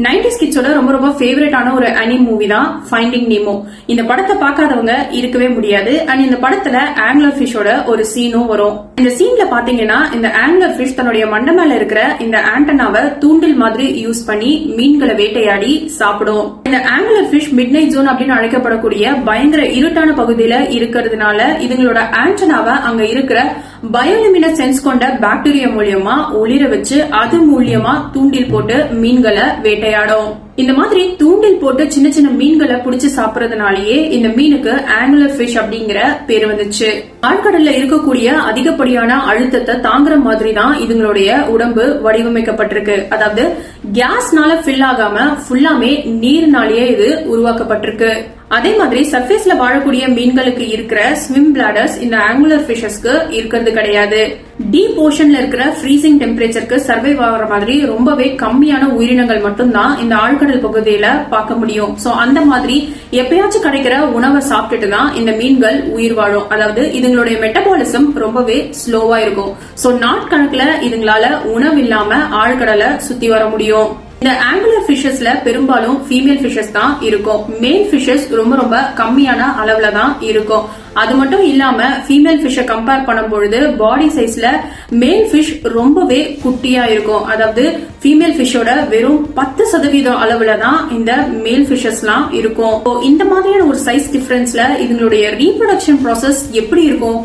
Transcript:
90s கிட்ஸோட ரொம்ப ரொம்ப ஃபேவரட்டான ஒரு அனிம் மூவி தான் ஃபைண்டிங் நீமோ. இந்த படத்தை பார்க்காதவங்க இருக்கவே முடியாது. அண்ட் இந்த படத்துல ஆங்கிலர் ஃபிஷோட ஒரு சீனும் வரும். இந்த சீன்ல பாத்தீங்கன்னா இந்த ஆங்கிலர் ஃபிஷ் தன்னுடைய மண்டை மேல இருக்கிற இந்த ஆண்டனாவை தூண்டில் மாதிரி யூஸ் பண்ணி மீன்களை வேட்டையாடி சாப்பிடும். இந்த ஆங்கிலர் ஃபிஷ் மிட் நைட் ஜோன் அப்படின்னு அழைக்கப்படக்கூடிய பயங்கர இருட்டான பகுதியில இருக்கிறதுனால இதுங்களோட ஆண்டனாவை அங்க இருக்கிற பயோலிமினஸ் சென்ஸ் கொண்ட பாக்டீரியா மூலியமா ஒளிர வச்சு அது மூலியமா தூண்டில் போட்டு மீன்களை வேட்டையாடும். இந்த மாதிரி தூண்டில் போட்டு சின்ன சின்ன மீன்களை புடிச்சு சாப்பிடறதுனாலயே இந்த மீனுக்கு ஆங்குலர் ஃபிஷ் அப்படிங்கிற பேர் வந்துச்சு. ஆழ்கடல்ல இருக்கக்கூடிய அதிகப்படியான அழுத்தத்தை தாங்குற மாதிரி தான் இதுங்களுடைய உடம்பு வடிவமைக்கப்பட்டிருக்கு. அதாவது கேஸ்னால ஃபில் ஆகாம ஃபுல்லாமே நீர்னாலேயே இது உருவாக்கப்பட்டிருக்கு. அதே மாதிரி சர்ஃபேஸ்ல வாழக்கூடிய மீன்களுக்கு இருக்கிற ஸ்விம் பிளாடர்ஸ் இந்த ஆங்குலர் ஃபிஷஸ்க்கு இருக்கிறது கிடையாது. டீப் ஓஷன்ல இருக்கிற ஃப்ரீசிங் டெம்பரேச்சருக்கு சர்வைவ் ஆகிற மாதிரி ரொம்பவே கம்மியான உயிரினங்கள் மட்டும்தான் இந்த ஆழ்கடல் பகுதியில பார்க்க முடியும். சோ அந்த மாதிரி எப்பயாச்சும் கிடைக்கிற உணவை சாப்பிட்டுட்டு தான் இந்த மீன்கள் உயிர் வாழும். அதாவது இதுங்களுடைய மெட்டபாலிசம் ரொம்பவே ஸ்லோவா இருக்கும். சோ நாட்கணக்குல இதுங்களால உணவு இல்லாம ஆழ்கடலை சுத்தி வர முடியும். இந்த ஆங்குலர் ஃபிஷஸ்ல பெரும்பாலும் ஃபீமேல் ஃபிஷஸ் தான் இருக்கும். மேல் ஃபிஷஸ் ரொம்ப ரொம்ப கம்மியான அளவுல தான் இருக்கும். அது மட்டும் இல்லாம ஃபீமேல் ஃபிஷை கம்பேர் பண்ணும்பொழுது பாடி சைஸ்ல மேல் ஃபிஷ் ரொம்பவே குட்டியா இருக்கும். அதாவது ஃபீமேல் ஃபிஷோட வெறும் 10% அளவுல தான் இந்த மேல் ஃபிஷஸ்லாம் இருக்கும். இந்த மாதிரியான ஒரு சைஸ் டிஃபரன்ஸ்ல இதுங்களுடைய ரீப்ரொடக்ஷன் ப்ராசஸ் எப்படி இருக்கும்?